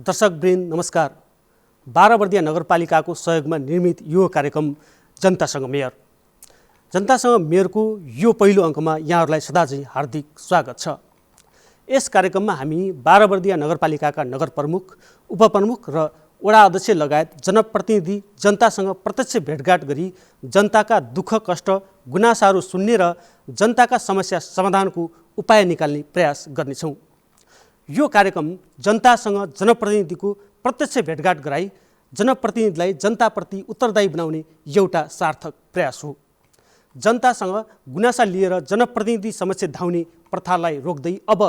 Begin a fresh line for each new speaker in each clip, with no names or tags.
दर्शकवृन्द नमस्कार। बाराबर्दिया नगरपालिकाको सहयोगमा निर्मित यो कार्यक्रम जनतासँग मेयर। जनतासँग मेयरको यो पहिलो अङ्कमा यहाँहरूलाई सदाझै हार्दिक स्वागत छ। यस कार्यक्रममा हामी बाराबर्दिया नगरपालिकाका नगर प्रमुख, उपप्रमुख र वडा अध्यक्ष लगायत जनप्रतिनिधि जनतासँग प्रत्यक्ष भेटघाट गरी जनताका दुःख कष्ट गुनासाहरू सुन्ने र जनताका समस्या समाधानको उपाय निकाल्ने प्रयास गर्नेछौँ। यो कार्यक्रम जनतासँग जनप्रतिनिधिको प्रत्यक्ष भेटघाट गराई जनप्रतिनिधिलाई जनताप्रति उत्तरदायी बनाउने एउटा सार्थक प्रयास हो। जनतासँग गुनासा लिएर जनप्रतिनिधि समक्ष धाउने प्रथालाई रोक्दै अब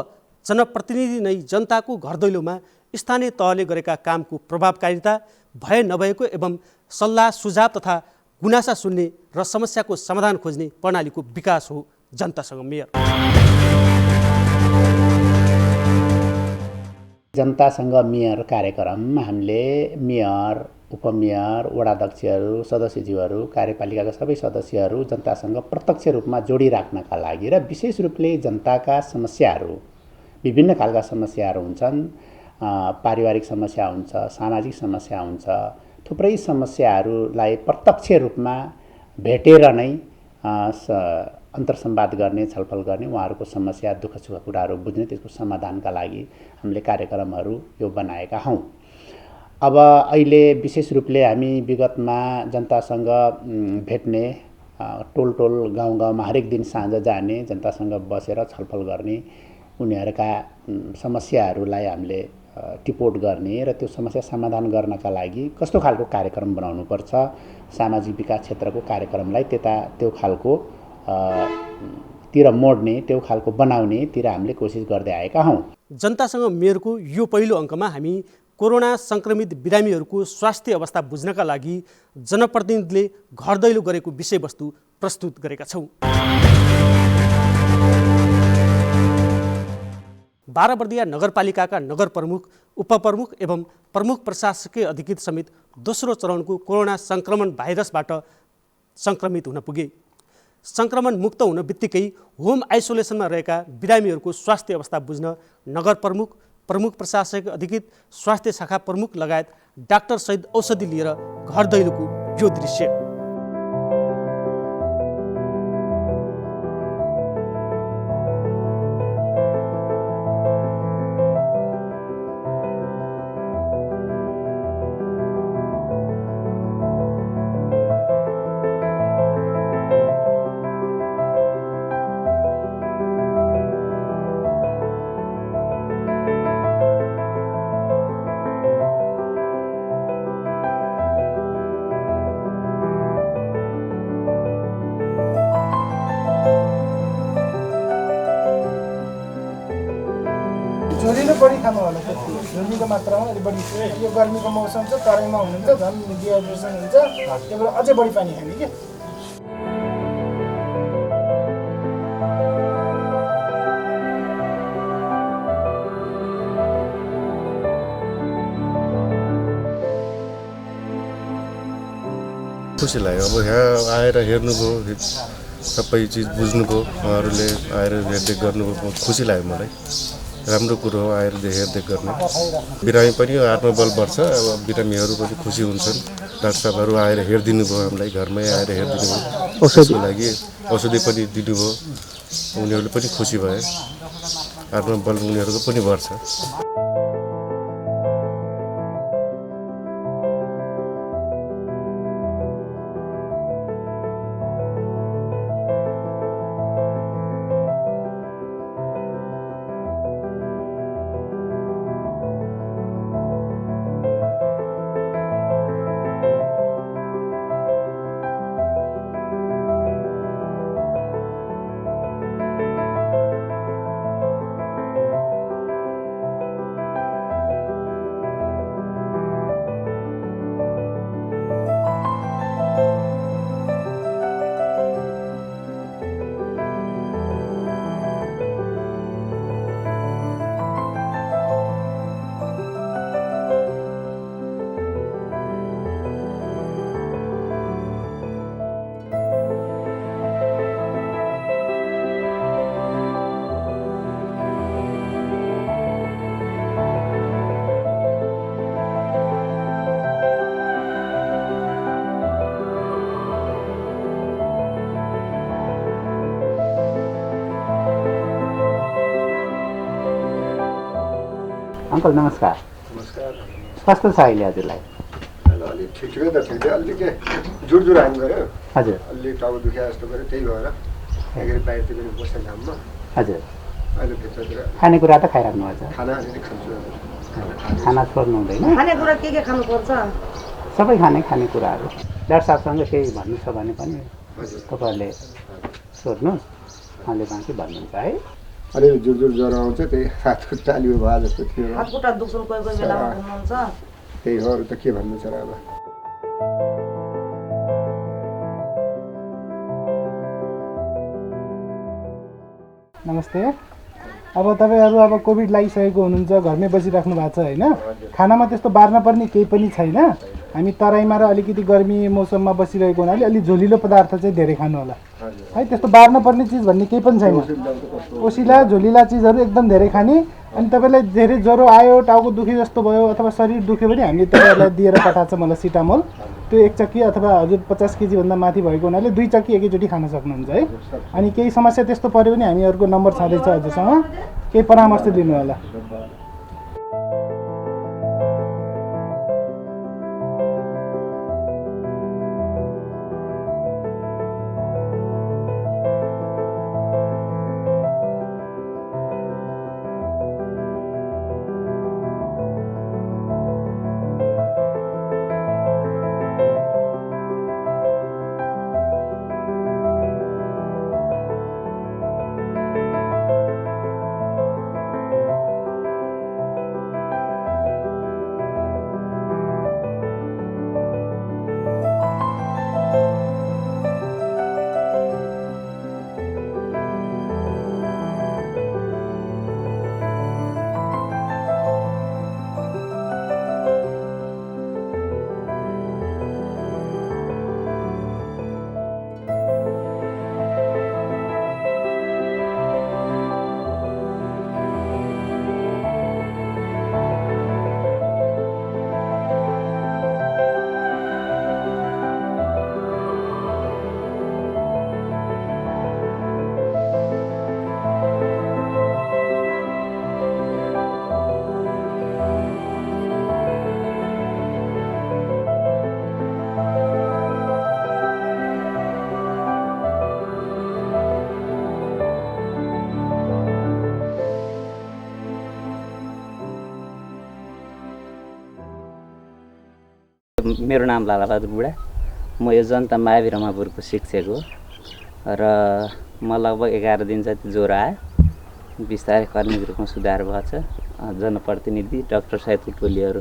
जनप्रतिनिधि नै जनताको घर दैलोमा स्थानीय तहले गरेका कामको प्रभावकारिता, भए नभएको एवं सल्लाह सुझाव तथा गुनासा सुन्ने र समस्याको समाधान खोज्ने प्रणालीको विकास हो जनतासँग मेयर।
जनतासँग मेयर कार्यक्रममा हामीले मेयर, उपमेयर, वडाध्यक्षहरू, सदस्यज्यूहरू, कार्यपालिकाका सबै सदस्यहरू जनतासँग प्रत्यक्ष रूपमा जोडिराख्नका लागि र विशेष रूपले जनताका समस्याहरू, विभिन्न खालका समस्याहरू हुन्छन्। पारिवारिक समस्या हुन्छ, सामाजिक समस्या हुन्छ, थुप्रै समस्याहरूलाई प्रत्यक्ष रूपमा भेटेर नै अन्तर्संवाद गर्ने, छलफल गर्ने, उहाँहरूको समस्या दुःख सुख कुराहरू बुझ्ने, त्यसको समाधानका लागि हामीले कार्यक्रमहरू यो बनाएका हौँ। अब अहिले विशेष रूपले हामी विगतमा जनतासँग भेट्ने, टोल टोल गाउँ गाउँमा हरेक दिन साँझ जाने, जनतासँग बसेर छलफल गर्ने, उनीहरूका समस्याहरूलाई हामीले टिपोट गर्ने र त्यो समस्या समाधान गर्नका लागि कस्तो खालको कार्यक्रम बनाउनुपर्छ, सामाजिक विकास क्षेत्रको कार्यक्रमलाई त्यो खालको तिर मोड्ने, त्यो खालको बनाउनेतिर हामीले कोसिस गर्दै आएका हौँ।
जनतासँग मेयरको यो पहिलो अङ्कमा हामी कोरोना सङ्क्रमित बिरामीहरूको स्वास्थ्य अवस्था बुझ्नका लागि जनप्रतिनिधिले घर दैलो गरेको विषयवस्तु प्रस्तुत गरेका छौँ। बाराबर्दिया नगरपालिकाका नगर प्रमुख, उपप्रमुख एवं प्रमुख प्रशासकीय अधिकृत समेत दोस्रो चरणको कोरोना सङ्क्रमण भाइरसबाट सङ्क्रमित हुन पुगे। सङ्क्रमण मुक्त हुन बित्तिकै होम आइसोलेसनमा रहेका बिरामीहरूको स्वास्थ्य अवस्था बुझ्न नगर प्रमुख, प्रमुख प्रशासकीय अधिकृत, स्वास्थ्य शाखा प्रमुख लगायत डाक्टर सहित औषधि लिएर घर दैलोको यो दृश्य।
झोलिलो बढी खानु होला, त्यति झोलिलो मात्रामा अलि बढी। यो गर्मीको मौसम छ, तराईमा हुनुहुन्छ झन् डिहाइड्रेसन हुन्छ, त्यही भएर अझै बढी पानी खाने क्या।
खुसी लाग्यो। अब यहाँ आएर हेर्नुभयो, सबै चिज बुझ्नुभयो, उहाँहरूले आएर हेरदेख गर्नुभयो, खुसी लाग्यो मलाई। राम्रो कुरो हो आएर हेरदेख गर्ने। बिरामी पनि आत्मबल बढ्छ, अब बिरामीहरू पनि खुसी हुन्छन्। डाक्टर साहबहरू आएर हेरिदिनु भयो, हामीलाई घरमै आएर हेरिदिनु भयो, त्यसको लागि औषधि पनि दिनुभयो, उनीहरूले पनि खुसी भए, आत्मबल उनीहरूको पनि बढ्छ।
अङ्कल नमस्कार।
नमस्कार।
कस्तो छ अहिले हजुरलाई?
अलिक ठिकै त थियो अलि के जुरजुर हाम गऱ्यो
हजुर
अलि टाउको दुख्या जस्तो गऱ्यो त्यही भएर एग्री बाहिरतिर पनि बस्ने घाममा
हजुर।
अहिले भित्रतिर
खानेकुरा त खाइराख्नु भएको छ?
खाना अलिअलि खान्छु।
खाना छोड्नु हुँदैन?
खानेकुरा के खानुपर्छ?
सबै खानेकुराहरू। डाक्टर साहबसँग केही भन्नु छ भने पनि तपाईँहरूले सोध्नुहोस्, उहाँले बाँकी भन्नुहुन्छ है।
अलिअलि जुरजुर ज्वरो आउँछ त्यही हातको चालियो भए जस्तो थियो।
हातखुट्टा दुख्छन् कोही कोही बेला हुनुहुन्छ।
त्यही हो, अरू त के भन्नु छ र अब।
नमस्ते। अब तपाईँहरू अब कोभिड लागिसकेको हुनुहुन्छ, घरमै बसिराख्नु भएको छ होइन? खानामा त्यस्तो बार्न पर्ने केही पनि छैन। हामी तराईमा र अलिकति गर्मी मौसममा बसिरहेको हुनाले अलिक झोलिलो पदार्थ चाहिँ धेरै खानु होला है। त्यस्तो बार्न पर्ने चिज भन्ने केही पनि छैन। ओसिला झोलिला चिजहरू एकदम धेरै खाने। अनि तपाईँलाई धेरै ज्वरो आयो, टाउको दुखे जस्तो भयो अथवा शरीर दुख्यो भने हामीले तपाईँहरूलाई दिएर पठाएको छ मलाई सिटामोल। त्यो 1 चक्की अथवा हजुर 50 केजीभन्दा माथि भएको हुनाले 2 चक्की एकैचोटि खान सक्नुहुन्छ है। अनि केही समस्या त्यस्तो पऱ्यो भने हामीहरूको नम्बर छँदैछ हजुरसँग, केही परामर्श दिनु होला।
मेरो नाम लालाबहादुर बुढा। म यो जनता मावि रमापुरको शिक्षक हो र म लगभग 11 दिन जति ज्वरो आयो। बिस्तारै कर्मिक रूपमा सुधार भएको छ। जनप्रतिनिधि डाक्टर सहितको टोलीहरू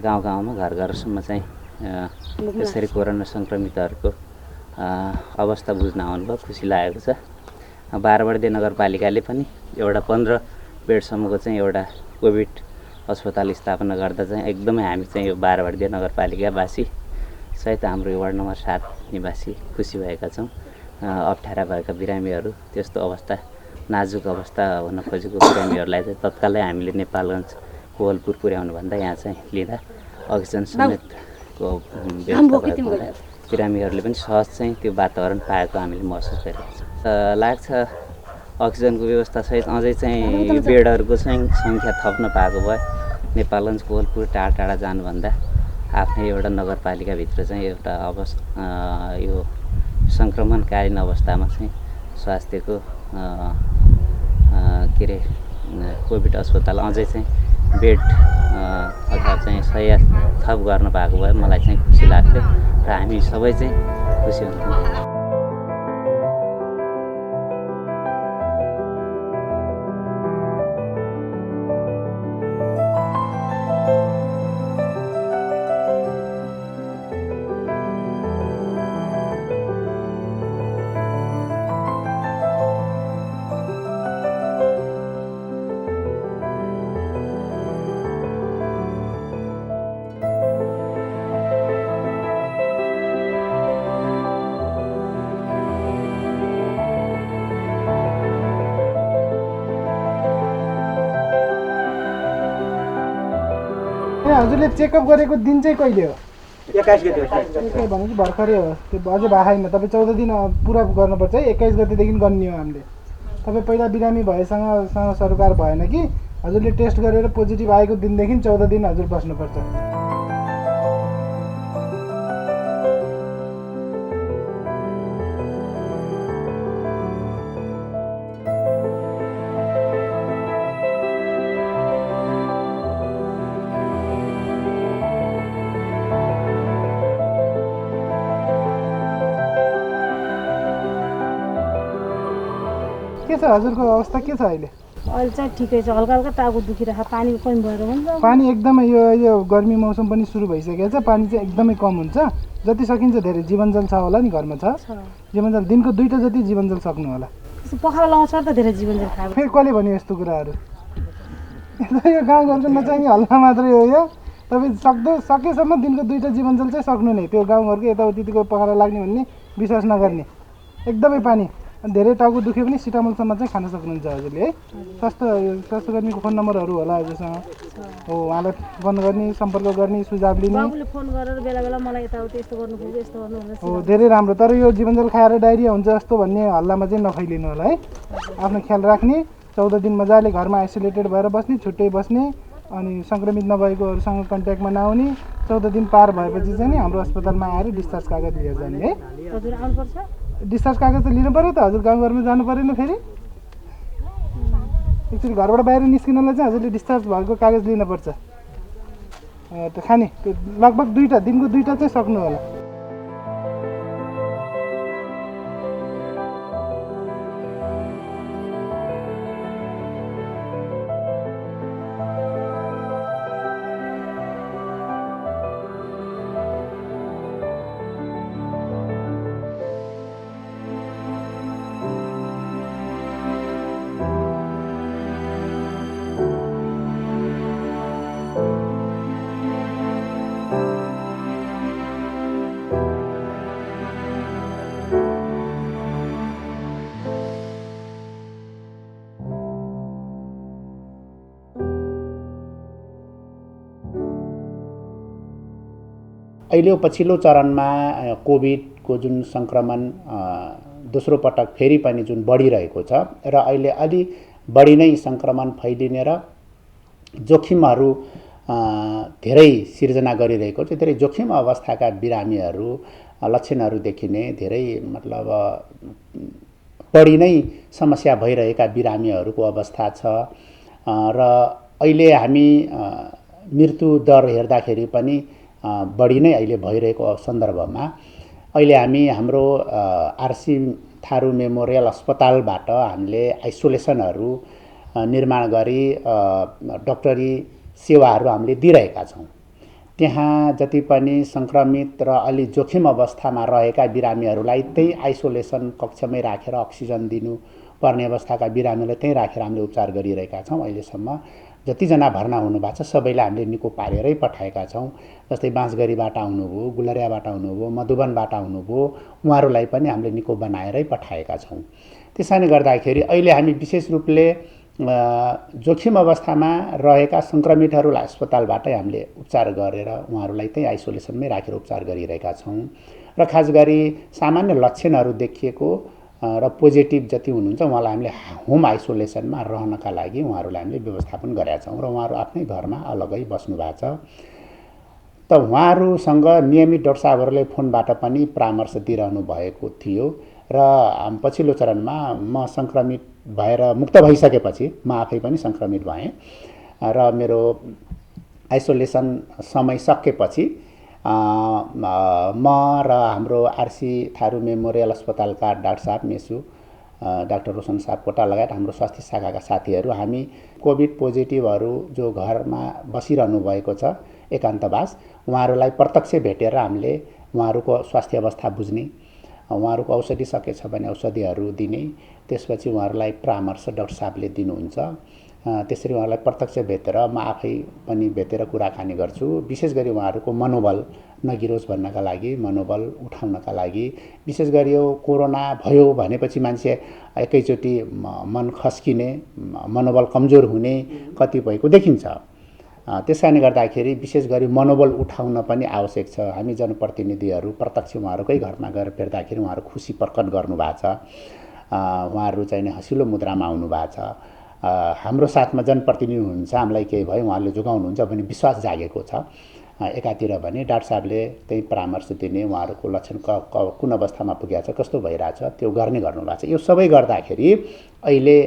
गाउँ गाउँमा घर घरसम्म चाहिँ यसरी कोरोना सङ्क्रमितहरूको अवस्था बुझ्न आउनुभयो, खुसी लागेको छ। बाराबर्दिया नगरपालिकाले पनि एउटा 15 बेडसम्मको चाहिँ एउटा कोभिड अस्पताल स्थापना गर्दा चाहिँ एकदमै हामी चाहिँ यो बाराबर्दिया नगरपालिकावासी सहित हाम्रो यो वार्ड नम्बर 7 निवासी खुसी भएका छौँ। अप्ठ्यारा भएका बिरामीहरू, त्यस्तो अवस्था नाजुक अवस्था हुन खोजेको बिरामीहरूलाई चाहिँ तत्कालै हामीले नेपालगञ्ज कोहलपुर पुर्याउनुभन्दा यहाँ चाहिँ लिँदा अक्सिजन समेतको व्यवस्था भएको हुँदा बिरामीहरूले पनि सहज चाहिँ त्यो वातावरण पाएको हामीले महसुस गरेका छौँ। लाग्छ अक्सिजनको व्यवस्थासहित अझै चाहिँ बेडहरूको चाहिँ सङ्ख्या थप्न पाएको भए नेपालगञ्ज कोहलपुर टाढा टाढा जानुभन्दा आफ्नै एउटा नगरपालिकाभित्र चाहिँ एउटा यो सङ्क्रमणकालीन अवस्थामा चाहिँ स्वास्थ्यको के अरे कोभिड अस्पताल अझै चाहिँ बेड अथवा चाहिँ शय्या थप गर्न पाएको भए मलाई चाहिँ खुसी लाग्थ्यो र हामी सबै चाहिँ खुसी हुन्थ्यौँ।
हजुरले चेकअप गरेको दिन चाहिँ कहिले हो?
21 गते
भनेपछि भर्खरै हो, त्यो अझै भएको छैन। तपाईँ 14 दिन पुरा गर्नुपर्छ है। 21 गतेदेखि गर्ने हो हामीले। तपाईँ पहिला बिरामी भएसँग सरोकार भएन कि हजुरले टेस्ट गरेर पोजिटिभ आएको दिनदेखि 14 दिन हजुर बस्नुपर्छ। के छ हजुरको अवस्था के छ अहिले?
अहिले चाहिँ ठिकै छ, हल्का हल्का टाउको दुखिरहेको, पानीको कमी भएर हुन्छ।
पानी एकदमै यो गर्मी मौसम पनि सुरु भइसकेको छ, पानी चाहिँ एकदमै कम हुन्छ। जति सकिन्छ धेरै जीवनजल छ होला नि घरमा? छ जीवनजल, दिनको 2टा जति जीवनजल सक्नु होला।
पखाला लाउँछ त धेरै जीवनजल खायो।
फेरि कसले भन्यो यस्तो कुराहरू? यो गाउँघरको नचाहिने हल्ला मात्रै हो यो। तपाईँ सकेसम्म दिनको 2टा जीवनजल चाहिँ सक्नु नै। त्यो गाउँघरको यताउतिको पखाला लाग्ने भन्ने विश्वास नगर्ने। एकदमै पानी धेरै टाउको दुख्यो भने सिटामोलसम्म चाहिँ खान सक्नुहुन्छ हजुरले है। स्वास्थ्यकर्मीको फोन नम्बरहरू होला हजुरसँग? हो, उहाँलाई फोन गर्ने, सम्पर्क गर्ने, सुझाव लिने।
बाबुले फोन गरेर बेला बेला मलाई यताउति यस्तो गर्नु पर्यो, यस्तो गर्नु भनेर।
हो, धेरै राम्रो। तर यो जीवनजल खाएर डायरिया हुन्छ जस्तो भन्ने हल्लामा चाहिँ नफैलिनु होला है। आफ्नो ख्याल राख्ने, 14 दिन मजाले घरमा आइसोलेटेड भएर बस्ने, छुट्टै बस्ने, अनि सङ्क्रमित नभएकोहरूसँग कन्ट्याक्टमा नआउने। 14 दिन पार भएपछि चाहिँ नि हाम्रो अस्पतालमा आएर डिस्चार्ज कागज लिएर जाने है।
हजुर आउनुपर्छ?
डिस्चार्ज कागज त लिनु पऱ्यो त हजुर, गाउँघरमा जानु परेन फेरि? एक्चुअली घरबाट बाहिर निस्किनलाई चाहिँ हजुरले डिस्चार्ज भएको कागज लिनुपर्छ। त्यो खाने लगभग 2टा, दिनको 2टा चाहिँ सक्नु होला।
अहिले पछिल्लो चरणमा कोभिडको जुन सङ्क्रमण दोस्रो पटक फेरि पनि जुन बढिरहेको छ र अहिले अलि बढी नै सङ्क्रमण फैलिने र जोखिमहरू धेरै सिर्जना गरिरहेको छ। धेरै जोखिम अवस्थाका बिरामीहरू लक्षणहरू देखिने, धेरै मतलब बढी नै समस्या भइरहेका बिरामीहरूको अवस्था छ र अहिले हामी मृत्यु दर हेर्दाखेरि पनि बढी नै अहिले भइरहेको सन्दर्भमा अहिले हामी हाम्रो आरसी थारू मेमोरियल अस्पतालबाट हामीले आइसोलेसनहरू निर्माण गरी डक्टरी सेवाहरू हामीले दिइरहेका छौँ। त्यहाँ जति पनि सङ्क्रमित र अलि जोखिम अवस्थामा रहेका बिरामीहरूलाई त्यही आइसोलेसन कक्षमै राखेर अक्सिजन दिनुपर्ने अवस्थाका बिरामीलाई त्यहीँ राखेर हामीले उपचार गरिरहेका छौँ। अहिलेसम्म जतिजना भर्ना हुनुभएको छ सबैलाई हामीले निको पारेरै पठाएका छौँ। जस्तै बाँसगढीबाट आउनुभयो, गुलरियाबाट आउनुभयो, मधुबनबाट आउनुभयो, उहाँहरूलाई पनि हामीले निको बनाएरै पठाएका छौँ। त्यसैले गर्दाखेरि अहिले हामी विशेष रूपले जोखिम अवस्थामा रहेका सङ्क्रमितहरूलाई अस्पतालबाटै हामीले उपचार गरेर उहाँहरूलाई त्यही आइसोलेसनमै राखेर उपचार गरिरहेका छौँ। र खास गरी सामान्य लक्षणहरू देखिएको र पोजिटिभ जति हुनुहुन्छ उहाँलाई हामीले होम आइसोलेसनमा रहनका लागि उहाँहरूलाई हामीले व्यवस्थापन गरेका छौँ र उहाँहरू आफ्नै घरमा अलग्गै बस्नु भएको छ। त उहाँहरूसँग नियमित डाक्टर साहबहरूले फोनबाट पनि परामर्श दिइरहनु भएको थियो र पछिल्लो चरणमा म सङ्क्रमित भएर मुक्त भइसकेपछि म आफै पनि सङ्क्रमित भएँ र मेरो आइसोलेसन समय सकेपछि म र हाम्रो आरसी थारू मेमोरियल अस्पतालका डाक्टर साहब मेसु, डाक्टर रोशन साहब कोटा लगायत हाम्रो स्वास्थ्य शाखाका साथीहरू हामी कोभिड पोजिटिभहरू जो घरमा बसिरहनु भएको छ एकान्तवास, उहाँहरूलाई प्रत्यक्ष भेटेर हामीले उहाँहरूको स्वास्थ्य अवस्था बुझ्ने, उहाँहरूको औषधि सकेछ भने औषधिहरू दिने, त्यसपछि उहाँहरूलाई परामर्श डाक्टर साहबले दिनुहुन्छ। त्यसरी उहाँलाई प्रत्यक्ष भेटेर म आफै पनि भेटेर कुराकानी गर्छु। विशेष गरी उहाँहरूको मनोबल नगिरोस् भन्नका लागि, मनोबल उठाउनका लागि, विशेष गरी यो कोरोना भयो भनेपछि मान्छे एकैचोटि मन खस्किने, मनोबल कमजोर हुने कतिपयको देखिन्छ। त्यसैले गर्दाखेरि विशेष गरी मनोबल उठाउन पनि आवश्यक छ। हामी जनप्रतिनिधिहरू प्रत्यक्ष उहाँहरूकै घरमा गएर भेट्दाखेरि उहाँहरू खुसी प्रकट गर्नुभएको छ, उहाँहरू चाहिँ हँसिलो मुद्रामा आउनु भएको छ। हाम्रो साथमा जनप्रतिनिधि हुनुहुन्छ, हामीलाई केही भयो उहाँले जोगाउनुहुन्छ भन्ने विश्वास जागेको छ। एकातिर भने डाक्टर साहबले त्यही परामर्श दिने, उहाँहरूको लक्षण कुन अवस्थामा पुगेको छ, कस्तो भइरहेछ त्यो गर्नुभएको छ। यो सबै गर्दाखेरि अहिले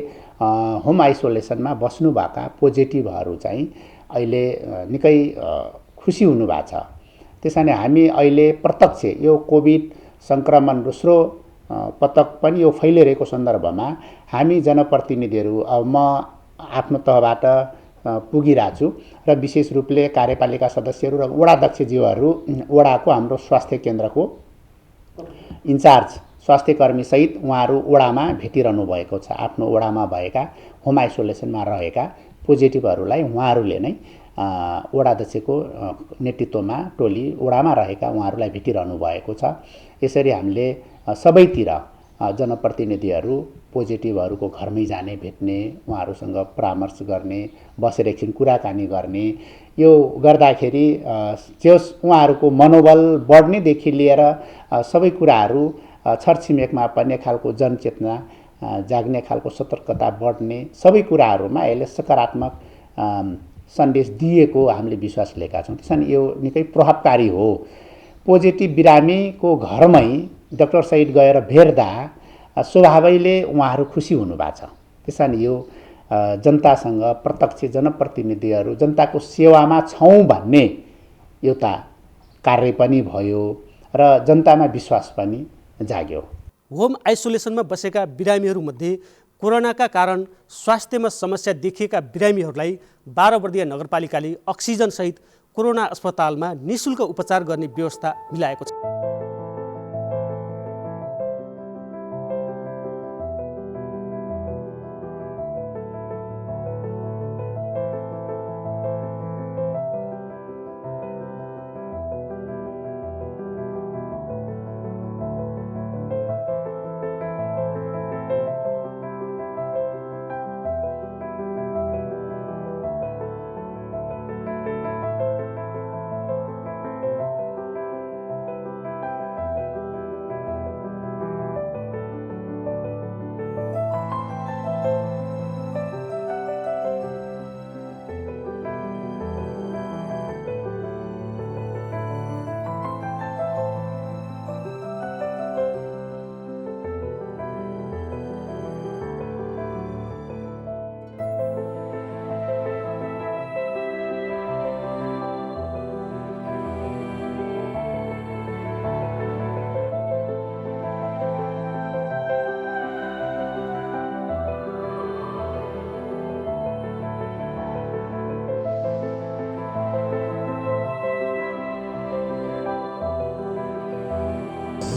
होम आइसोलेसनमा बस्नुभएका पोजिटिभहरू चाहिँ अहिले निकै खुसी हुनुभएको छ। त्यसैले हामी अहिले प्रत्यक्ष यो कोभिड सङ्क्रमण दोस्रो पटक पनि यो फैलिरहेको सन्दर्भमा हामी जनप्रतिनिधिहरू म आफ्नो तहबाट पुगिरहेको छु र विशेष रूपले कार्यपालिका सदस्यहरू र वडाध्यक्षज्यूहरू वडाको हाम्रो स्वास्थ्य केन्द्रको इन्चार्ज स्वास्थ्य कर्मीसहित उहाँहरू वडामा भेटिरहनु भएको छ। आफ्नो वडामा भएका होम आइसोलेसनमा रहेका पोजिटिभहरूलाई उहाँहरूले नै वडाध्यक्षको नेतृत्वमा टोली वडामा रहेका उहाँहरूलाई भेटिरहनु भएको छ। यसरी हामीले सबैतिर जनप्रतिनिधिहरू पोजिटिभहरूको घरमै जाने, भेट्ने, उहाँहरूसँग परामर्श गर्ने, बसेर एकछिन कुराकानी गर्ने, यो गर्दाखेरि उहाँहरूको मनोबल बढ्नेदेखि लिएर सबै कुराहरू छरछिमेकमा पनि एक खालको जनचेतना जाग्ने खालको सतर्कता बढ्ने सबै कुराहरूमा यसले सकारात्मक सन्देश दिएको हामीले विश्वास लिएका छौँ। त्यसैले यो निकै प्रभावकारी हो। पोजिटिभ बिरामीको घरमै डाक्टरसहित गएर भेट्दा स्वभावैले उहाँहरू खुसी हुनुभएको छ। त्यसैले यो जनतासँग प्रत्यक्ष जनप्रतिनिधिहरू जनताको सेवामा छौँ भन्ने एउटा कार्य पनि भयो र जनतामा विश्वास पनि जाग्यो।
होम आइसोलेसनमा बसेका बिरामीहरूमध्ये कोरोनाका कारण स्वास्थ्यमा समस्या देखिएका बिरामीहरूलाई 12 बर्दिया नगरपालिकाले अक्सिजनसहित कोरोना अस्पतालमा निःशुल्क उपचार गर्ने व्यवस्था मिलाएको छ।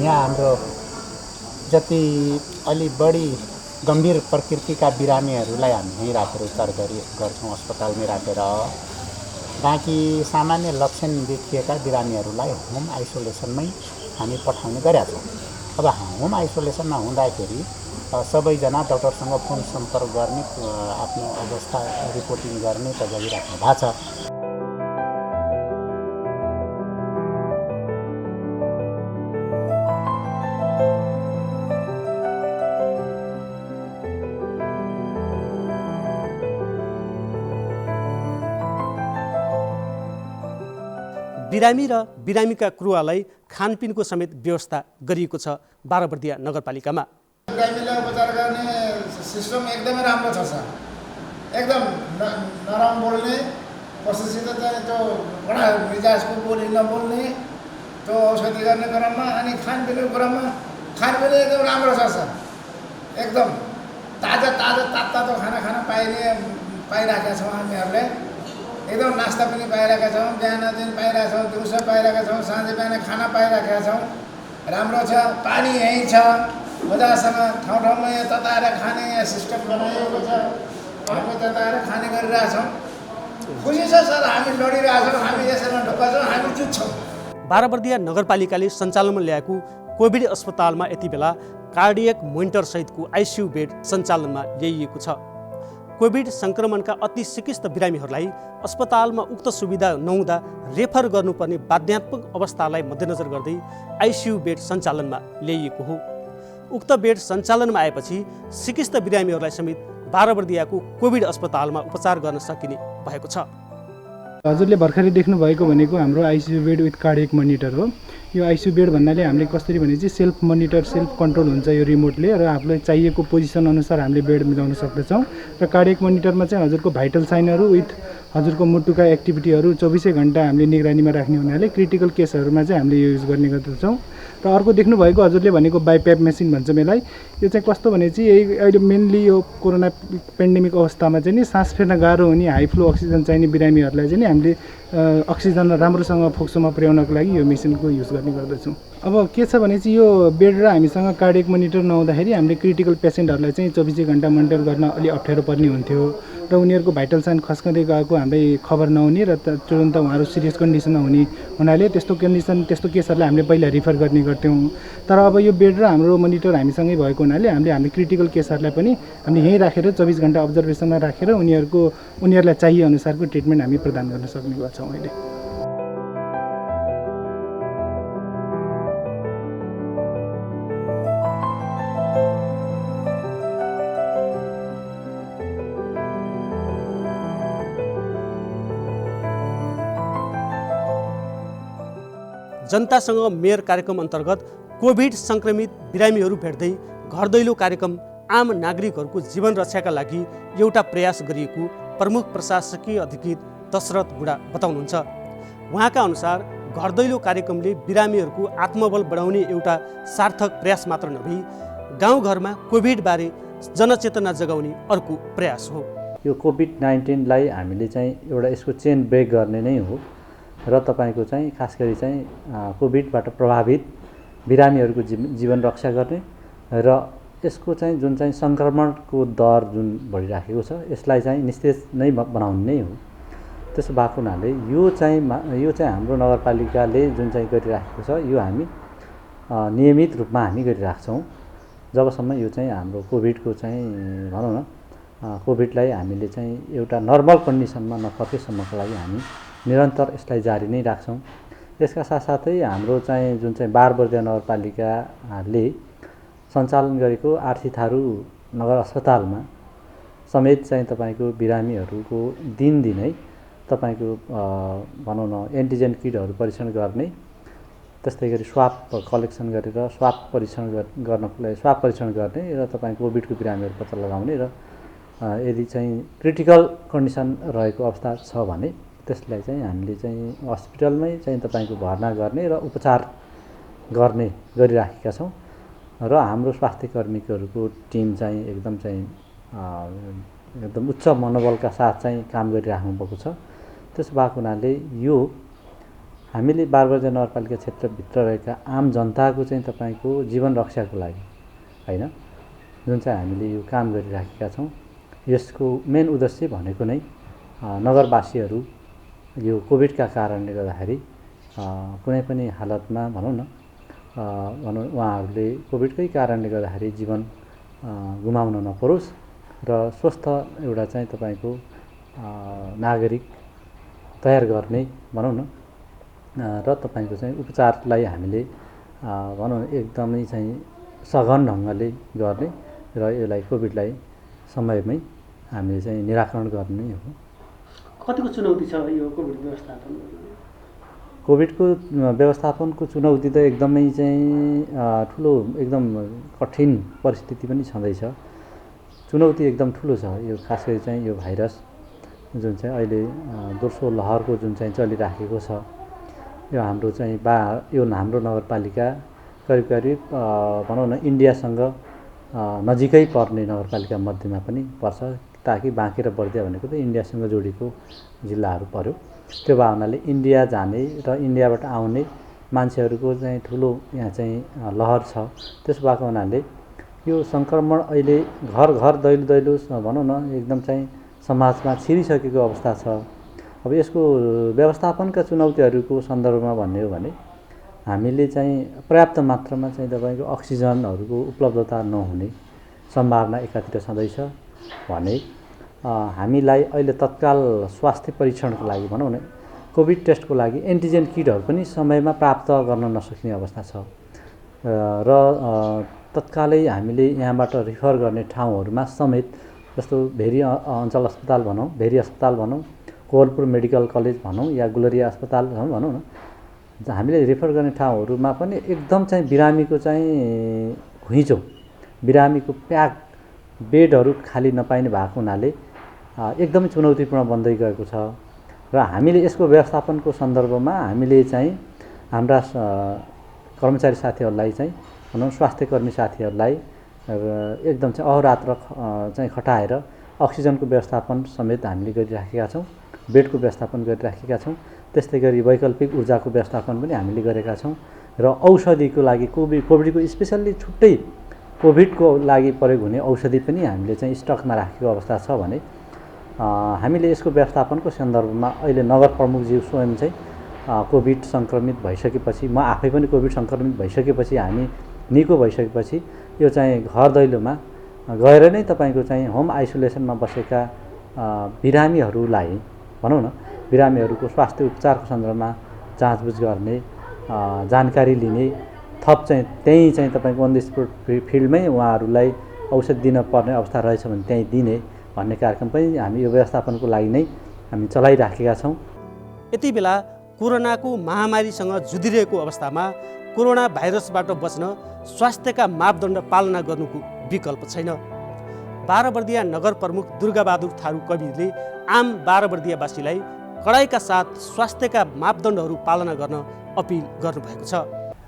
यहाँ हाम्रो जति अलि बढी गम्भीर प्रकृतिका बिरामीहरूलाई हामी यहीँ राखेर उपचार गर्छौँ अस्पतालमै राखेर। बाँकी सामान्य लक्षण देखिएका बिरामीहरूलाई होम आइसोलेसनमै हामी पठाउने गरेका छौँ। अब होम आइसोलेसनमा हुँदाखेरि सबैजना डाक्टरसँग फोन सम्पर्क गर्ने, आफ्नो अवस्था रिपोर्टिङ गर्ने त गरिराख्नु भएको छ।
बिरामी र बिरामीका क्रुवालाई खानपिनको समेत व्यवस्था गरिएको छ 12 बर्दिया नगरपालिकामा।
बिरामीलाई उपचार गर्ने सिस्टम एकदमै राम्रो छ सर। एकदम नरम बोल्ने, कसैसित चाहिँ त्यो बडा मिजाजको बोली नबोल्ने, त्यो औषधि गर्ने क्रममा अनि खानपिनको क्रममा खानपिन एकदम राम्रो छ सर। एकदम ताजा तातो खाना पाइरहेका छौँ हामीहरूले। एकदम नास्ता पनि पाइरहेका छौँ, बिहान दिन पाइरहेका छौँ, दिउँसो पाइरहेका छौँ, साँझ बिहान खाना पाइरहेका छौँ। राम्रो छ। पानी यहीँ छ मजासँग, ठाउँ ठाउँमा यहाँ तताएर खाने यहाँ सिस्टम बनाइएको छ। हामी तताएर खाने गरिरहेछौँ। खुसी छ सर, हामी लडिरहेछौँ, हामी यसैमा ढुक्क छौँ, हामी जुट्छौँ।
12 बर्दिया नगरपालिकाले सञ्चालनमा ल्याएको कोभिड अस्पतालमा यति बेला कार्डियक मोनिटर सहितको आइसियु बेड सञ्चालनमा ल्याइएको छ। कोभिड सङ्क्रमणका अति सिकिस्त बिरामीहरूलाई अस्पतालमा उक्त सुविधा नहुँदा रेफर गर्नुपर्ने बाध्यात्मक अवस्थालाई मध्यनजर गर्दै आइसियु बेड सञ्चालनमा ल्याइएको हो। उक्त बेड सञ्चालनमा आएपछि सिकिस्त बिरामीहरूलाई समेत बाराबर्दियाको कोभिड अस्पतालमा उपचार गर्न सकिने भएको छ।
हजुरले भर्खरै देख्नुभएको भनेको हाम्रो ICU bed with cardiac monitor हो। यो आइसियु बेड भन्नाले हामीले कसरी भने चाहिँ सेल्फ मोनिटर सेल्फ कन्ट्रोल हुन्छ यो रिमोटले र आफूलाई चाहिएको पोजिसन अनुसार हामीले बेड मिलाउन सक्दछौँ। र कार्डियक मोनिटरमा चाहिँ हजुरको भाइटल साइनहरू विथ हजुरको मुटुका एक्टिभिटीहरू 24 घन्टा हामीले निगरानीमा राख्ने हुनाले क्रिटिकल केसहरूमा चाहिँ हामीले युज गर्ने गर्दछौँ। र अर्को देख्नुभएको हजुरले भनेको बाइप्याप मेसिन भन्छौँ यसलाई। यो चाहिँ कस्तो भने चाहिँ यही अहिले मेनली यो कोरोना पेन्डेमिक अवस्थामा चाहिँ नि सास फेर्न गाह्रो हुने हाई फ्लो अक्सिजन चाहिने बिरामीहरूलाई चाहिँ नि हामीले अक्सिजन राम्रोसँग फोक्सोमा पुर्याउनको लागि यो मेसिनको युज गर्ने गर्दछौँ। अब के छ भने चाहिँ यो बेड र हामीसँग कार्डियक मोनिटर नहुँदाखेरि हामीले क्रिटिकल पेसेन्टहरूलाई चाहिँ 24 घन्टा मोनिटर गर्न अलि अप्ठ्यारो पर्ने हुन्थ्यो र उनीहरूको भाइटल साइन खस्कँदै गएको हामीलाई खबर नहुने र तुरन्त उहाँहरू सिरियस कन्डिसनमा हुने हुनाले त्यस्तो केसहरूलाई हामीले पहिला रिफर गर्ने गर्थ्यौँ। तर अब यो बेड र हाम्रो मोनिटर हामीसँगै भएको हुनाले हामीले क्रिटिकल केसहरूलाई पनि हामीले यहीँ राखेर 24 घन्टा अब्जर्भेसनमा राखेर उनीहरूलाई चाहिए अनुसारको ट्रिटमेन्ट हामी प्रदान गर्न सक्ने गर्छौँ अहिले।
जनतासँग मेयर कार्यक्रम अन्तर्गत कोभिड सङ्क्रमित बिरामीहरू भेट्दै घर दैलो कार्यक्रम आम नागरिकहरूको जीवन रक्षाका लागि एउटा प्रयास गरिएको प्रमुख प्रशासकीय अधिकृत दशरथ बुढा बताउनुहुन्छ। उहाँका अनुसार घर दैलो कार्यक्रमले बिरामीहरूको आत्मबल बढाउने एउटा सार्थक प्रयास मात्र नभई गाउँघरमा कोभिडबारे जनचेतना जगाउने अर्को प्रयास हो।
यो कोभिड-19लाई हामीले चाहिँ एउटा यसको चेन ब्रेक गर्ने नै हो र तपाईँको चाहिँ खास गरी चाहिँ कोभिडबाट प्रभावित बिरामीहरूको जीवन रक्षा गर्ने र यसको चाहिँ जुन चाहिँ सङ्क्रमणको दर जुन बढिराखेको छ यसलाई चाहिँ निस्तेज नै बनाउनु नै हो। त्यसो भएको हुनाले यो चाहिँ हाम्रो नगरपालिकाले जुन चाहिँ गरिराखेको छ यो हामी नियमित रूपमा हामी गरिरहेको छौँ। जबसम्म यो चाहिँ हाम्रो कोभिडको चाहिँ भनौँ न कोभिडलाई हामीले चाहिँ एउटा नर्मल कन्डिसनमा नफर्केसम्मको लागि हामी निरन्तर यसलाई जारी नै राख्छौँ। यसका साथसाथै हाम्रो चाहिँ जुन चाहिँ बारबर्दिया नगरपालिकाले सञ्चालन गरेको आरसी थारू नगर अस्पतालमा समेत चाहिँ तपाईँको बिरामीहरूको दिनदिनै तपाईँको भनौँ न एन्टिजेन किटहरू परीक्षण गर्ने, त्यस्तै गरी स्वाब कलेक्सन गरेर स्वाब परीक्षण गर्ने र तपाईँको कोभिडको बिरामीहरू पत्ता लगाउने र यदि चाहिँ क्रिटिकल कन्डिसन रहेको अवस्था छ भने त्यसलाई चाहिँ हामीले चाहिँ हस्पिटलमै चाहिँ तपाईँको भर्ना गर्ने र उपचार गरिराखेका छौँ र हाम्रो स्वास्थ्य कर्मीहरूको टिम चाहिँ एकदम उच्च मनोबलका साथ चाहिँ काम गरिराख्नु भएको छ। त्यसो भएको हुनाले यो हामीले बारबर्दिया नगरपालिका क्षेत्रभित्र रहेका आम जनताको चाहिँ तपाईँको जीवन रक्षाको लागि हैन जुन चाहिँ हामीले यो काम गरिराखेका छौँ यसको मेन उद्देश्य भनेको नै नगरवासीहरू यो कोभिडका कारणले गर्दाखेरि कुनै पनि हालतमा भनौँ उहाँहरूले कोभिडकै कारणले गर्दाखेरि जीवन गुमाउन नपरोस् र स्वस्थ एउटा चाहिँ तपाईँको नागरिक तयार गर्ने भनौँ न र तपाईँको चाहिँ उपचारलाई हामीले भनौँ एकदमै चाहिँ सघन ढङ्गले गर्ने र यसलाई कोभिडलाई समयमै हामीले चाहिँ निराकरण गर्ने हो।
कतिको चुनौती छ यो कोभिड व्यवस्थापन?
कोभिडको व्यवस्थापनको चुनौती त एकदमै चाहिँ ठुलो एकदम कठिन परिस्थिति पनि छँदैछ। चुनौती एकदम ठुलो छ। यो खास गरी चाहिँ यो भाइरस जुन चाहिँ अहिले दोस्रो लहरको जुन चाहिँ चलिराखेको छ यो हाम्रो चाहिँ यो हाम्रो नगरपालिका करिब भनौँ न इन्डियासँग नजिकै पर्ने नगरपालिका मध्येमा पनि पर्छ, ताकि बाँकी र बर्दिया भनेको त इन्डियासँग जोडिएको जिल्लाहरू पर्यो। त्यो भावनाले इन्डिया जाने र इन्डियाबाट आउने मान्छेहरूको चाहिँ ठुलो यहाँ चाहिँ लहर छ। त्यसो भएको हुनाले यो सङ्क्रमण अहिले घर घर दैलो भनौँ न एकदम चाहिँ समाजमा छिरिसकेको अवस्था छ। अब यसको व्यवस्थापनका चुनौतीहरूको सन्दर्भमा भन्ने हो भने हामीले चाहिँ पर्याप्त मात्रामा चाहिँ तपाईँको अक्सिजनहरूको उपलब्धता नहुने सम्भावना एकातिर छँदैछ भने हामीलाई अहिले तत्काल स्वास्थ्य परीक्षणको लागि भनौँ न कोभिड टेस्टको लागि एन्टिजेन किटहरू पनि समयमा प्राप्त गर्न नसक्ने अवस्था छ र तत्कालै हामीले यहाँबाट रिफर गर्ने ठाउँहरूमा समेत जस्तो भेरी अञ्चल अस्पताल भनौँ, भेरी अस्पताल भनौँ, कोवलपुर मेडिकल कलेज भनौँ या गुलरिया अस्पताल भनौँ न, हामीले रेफर गर्ने ठाउँहरूमा पनि एकदम चाहिँ बिरामीको चाहिँ घुइँचो, बिरामीको प्याक बेडहरू खाली नपाइने भएको हुनाले एकदमै चुनौतीपूर्ण बन्दै गएको छ। र हामीले यसको व्यवस्थापनको सन्दर्भमा हामीले चाहिँ हाम्रा कर्मचारी साथीहरूलाई चाहिँ भनौँ स्वास्थ्यकर्मी साथीहरूलाई एकदम चाहिँ अहोरात्र चाहिँ खटाएर अक्सिजनको व्यवस्थापन समेत हामीले गरिराखेका छौँ, बेडको व्यवस्थापन गरिराखेका छौँ। त्यस्तै गरी वैकल्पिक ऊर्जाको व्यवस्थापन पनि हामीले गरेका छौँ र औषधिको लागि कोभिडको स्पेसल्ली छुट्टै कोभिडको लागि प्रयोग हुने औषधि पनि हामीले चाहिँ स्टकमा राखेको अवस्था छ भने हामीले यसको व्यवस्थापनको सन्दर्भमा अहिले नगर प्रमुखज्यू स्वयं चाहिँ कोभिड सङ्क्रमित भइसकेपछि, म आफै पनि कोभिड सङ्क्रमित भइसकेपछि, हामी निको भइसकेपछि यो चाहिँ घर दैलोमा गएर नै तपाईँको चाहिँ होम आइसोलेसनमा बसेका बिरामीहरूलाई भनौँ न, बिरामीहरूको स्वास्थ्य उपचारको सन्दर्भमा जाँचबुझ गर्ने, जानकारी लिने, थप चाहिँ त्यहीँ चाहिँ तपाईँको अन द स्पोट फिल्डमै उहाँहरूलाई औषध दिन पर्ने अवस्था रहेछ भने त्यहीँ दिने भन्ने कार्यक्रम पनि हामी यो व्यवस्थापनको लागि नै हामी चलाइराखेका छौँ।
यति बेला कोरोनाको महामारीसँग जुधिरहेको अवस्थामा कोरोना भाइरसबाट बच्न स्वास्थ्यका मापदण्ड पालना गर्नुको विकल्प छैन। बाह्रबर्दिया नगर प्रमुख दुर्गाबहादुर थारू कविरले आम बाह्रबर्दियावासीलाई कडाइका साथ स्वास्थ्यका मापदण्डहरू पालना गर्न अपिल गर्नुभएको छ।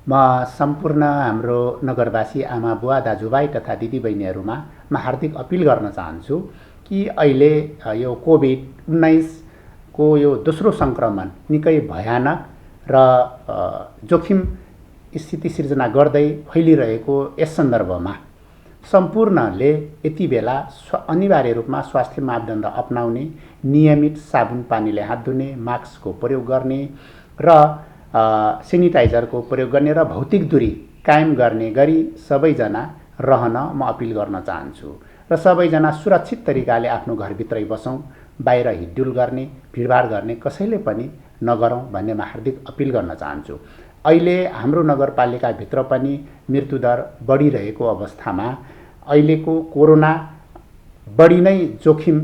म सम्पूर्ण हाम्रो नगरवासी आमा बुवा दाजुभाइ तथा दिदीबहिनीहरूमा म हार्दिक अपिल गर्न चाहन्छु कि अहिले यो कोभिड-19 को यो दोस्रो सङ्क्रमण निकै भयानक र जोखिम स्थिति सिर्जना गर्दै फैलिरहेको यस सन्दर्भमा सम्पूर्णले यति बेला अनिवार्य रूपमा स्वास्थ्य मापदण्ड अपनाउने, नियमित साबुन पानीले हात धुने, मास्कको प्रयोग गर्ने र सेनिटाइजरको प्रयोग गर्ने र भौतिक दूरी कायम गर्ने गरी सबैजना रहन म अपिल गर्न चाहन्छु र सबैजना सुरक्षित तरिकाले आफ्नो घरभित्रै बसौँ, बाहिर हिडडुल गर्ने, भिडभाड गर्ने कसैले पनि नगरौँ भन्ने म हार्दिक अपिल गर्न चाहन्छु। अहिले हाम्रो नगरपालिकाभित्र पनि मृत्युदर बढिरहेको अवस्थामा अहिलेको कोरोना बढी नै जोखिम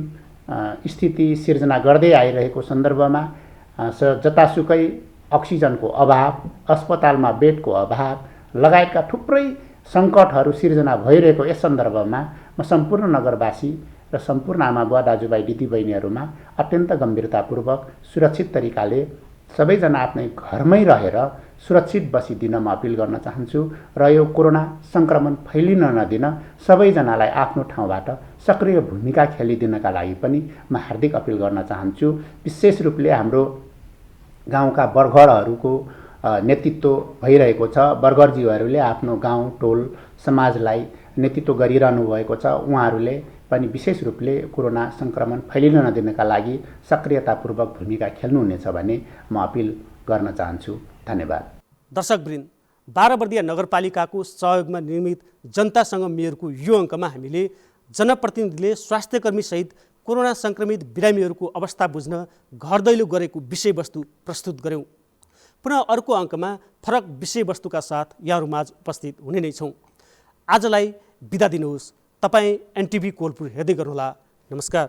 स्थिति सिर्जना गर्दै आइरहेको सन्दर्भमा जतासुकै अक्सिजनको अभाव, अस्पतालमा बेडको अभाव लगायतका थुप्रै सङ्कटहरू सिर्जना भइरहेको यस सन्दर्भमा म सम्पूर्ण नगरवासी र सम्पूर्ण आमा बुवा दाजुभाइ दिदीबहिनीहरूमा अत्यन्त गम्भीरतापूर्वक सुरक्षित तरिकाले सबैजना आफ्नै घरमै रहेर सुरक्षित बसिदिन म अपिल गर्न चाहन्छु र यो कोरोना सङ्क्रमण फैलिन नदिन सबैजनालाई आफ्नो ठाउँबाट सक्रिय भूमिका खेलिदिनका लागि पनि म हार्दिक अपिल गर्न चाहन्छु। विशेष रूपले हाम्रो गाउँका बर्गरहरूको नेतृत्व भइरहेको छ। बर्गरज्यूहरूले आफ्नो गाउँ टोल समाजलाई नेतृत्व गरिरहनु भएको छ। उहाँहरूले पनि विशेष रूपले कोरोना सङ्क्रमण फैलिन नदिनका लागि सक्रियतापूर्वक भूमिका खेल्नुहुनेछ भने म अपिल गर्न चाहन्छु। धन्यवाद।
दर्शकवृन्द, बाह्रबर्दिया नगरपालिकाको सहयोगमा निर्मित जनतासँग मेयरको यो अङ्कमा हामीले जनप्रतिनिधिले स्वास्थ्यकर्मीसहित कोरोना सङ्क्रमित बिरामीहरूको अवस्था बुझ्न घर दैलो गरेको विषयवस्तु प्रस्तुत गऱ्यौँ। पुनः अर्को अङ्कमा फरक विषयवस्तुका साथ यहाँहरूमाझ उपस्थित हुने नै छौँ। आजलाई बिदा दिनुहोस्। तपाईँ एनटिभी कोवलपुर हेर्दै गर्नुहोला। नमस्कार।